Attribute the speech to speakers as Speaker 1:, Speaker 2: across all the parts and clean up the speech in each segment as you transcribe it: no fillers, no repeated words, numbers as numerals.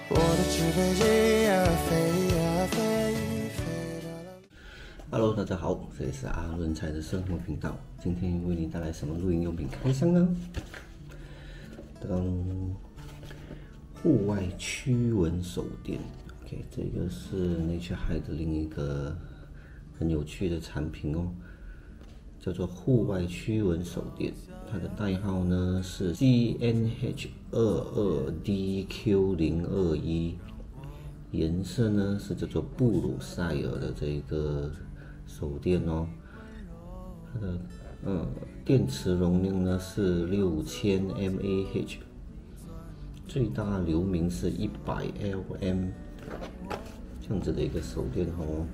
Speaker 1: 我的纸飞机呀飞呀飞，飞到了。
Speaker 2: Hello， 大家好，这里是阿伦才的生活频道。今天为你带来什么露营用品开箱呢？户外驱蚊手电。OK， 这个是 Nature High 的另一个很有趣的产品哦，叫做户外驱蚊手电。它的代号呢是 CNH22DQ021，颜色呢是叫做布鲁塞尔的这个手电哦。它的电池容量呢是6000 mAh， 最大流明是100 Lm， 这样子的一个手电筒哦。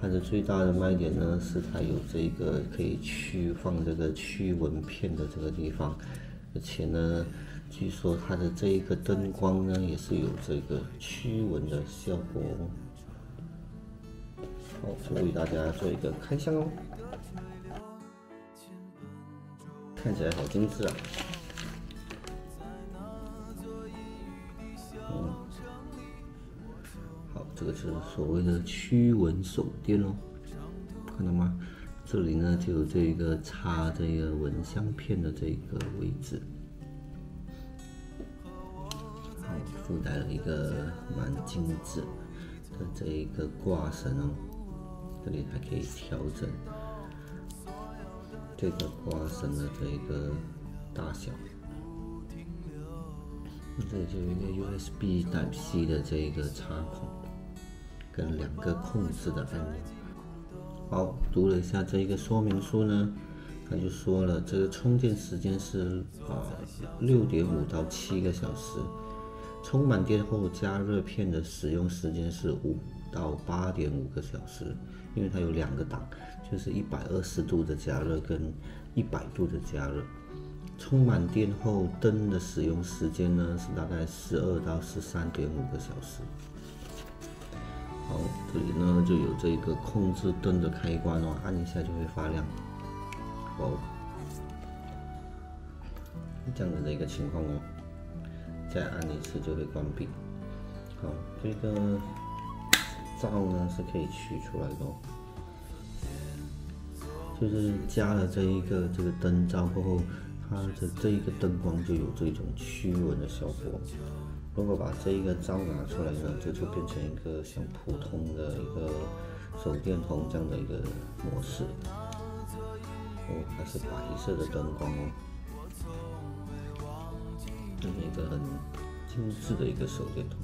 Speaker 2: 它的最大的卖点呢是它有这个可以放这个驱蚊片的这个地方，而且呢，据说它的这一个灯光呢也是有这个驱蚊的效果哦。好，就为大家做一个开箱哦，看起来好精致啊。好，这个是所谓的驱蚊手电哦，看到吗？这里呢就有这个插这个蚊香片的这个位置。好，附带了一个蛮精致的这一个挂绳哦，这里还可以调整这个挂绳的这个大小。这里就有一个 USB Type-C 的这个插孔，跟2个控制的按钮。好，读了一下这一个说明书呢，他就说了，这个充电时间是6.5到7个小时，充满电后加热片的使用时间是5到8.5个小时，因为它有2个档，就是120度的加热跟100度的加热。充满电后，灯的使用时间呢是大概12到13.5个小时。好，这里呢就有这个控制灯的开关哦，按一下就会发亮。哦，这样子的一个情况哦，再按一次就会关闭。好，这个罩呢是可以取出来的哦，就是加了这个灯罩过后，它的这一个灯光就有这种驱蚊的效果。如果把这一个罩拿出来呢，这就变成一个像普通的一个手电筒这样的一个模式。哦，还是白色的灯光哦，这是一个很精致的一个手电筒。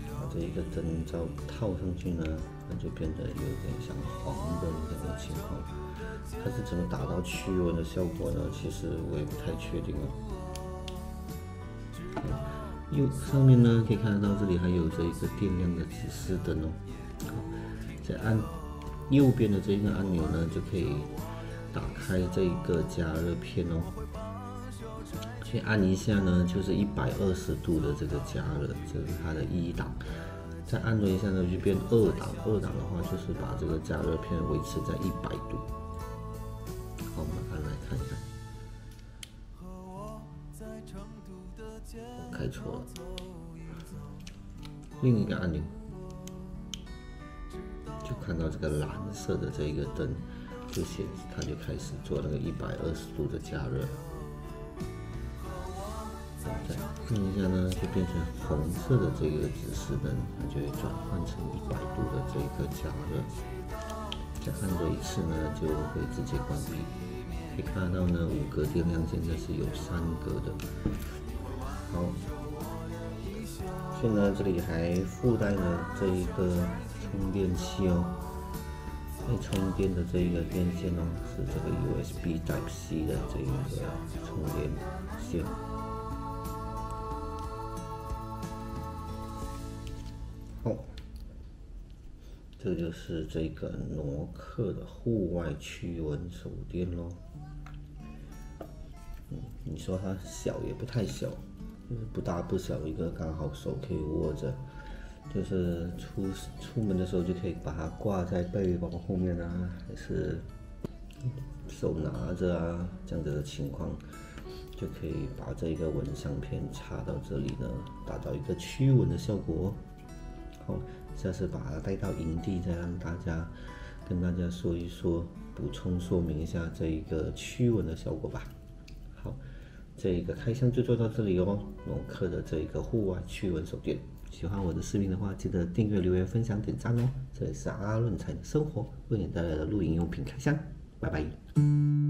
Speaker 2: 把这一个灯罩套上去呢，那就变得有点像黄灯这样的情况。它是怎么达到驱蚊的效果呢？其实我也不太确定哦。上面呢可以看得到，这里还有这一个电量的指示灯哦。再按右边的这个按钮呢，就可以打开这一个加热片哦。先按一下呢，就是120度的这个加热，这是它的1档。再按多一下呢，就变2档。2档的话，就是把这个加热片维持在100度。好，我们按来看一看。我开错了，另一个按钮就看到这个蓝色的这个灯，就显示它就开始做那个120度的加热。再按一下呢，就变成红色的这个指示灯，它就会转换成100度的这个加热。再按多一次呢，就会直接关闭。可以看到呢，5格电量现在是有3格的。好，所以呢，这里还附带了这一个充电器哦，可以充电的这一个电线哦，是这个 USB Type-C 的这个充电线。好，这就是这个诺克的户外驱蚊手电咯。你说它小也不太小，就是不大不小，一个刚好手可以握着，就是出门的时候就可以把它挂在背包后面啊，还是手拿着啊，这样子的情况，就可以把这个纹相片插到这里呢，达到一个驱蚊的效果。好，下次把它带到营地，再让跟大家说一说，补充说明一下这一个驱蚊的效果吧。好，这一个开箱就做到这里哦，农克的这一个户外驱蚊手电。喜欢我的视频的话，记得订阅、留言、分享、点赞哦。这里是阿伦才的生活为你带来的露营用品开箱，拜拜。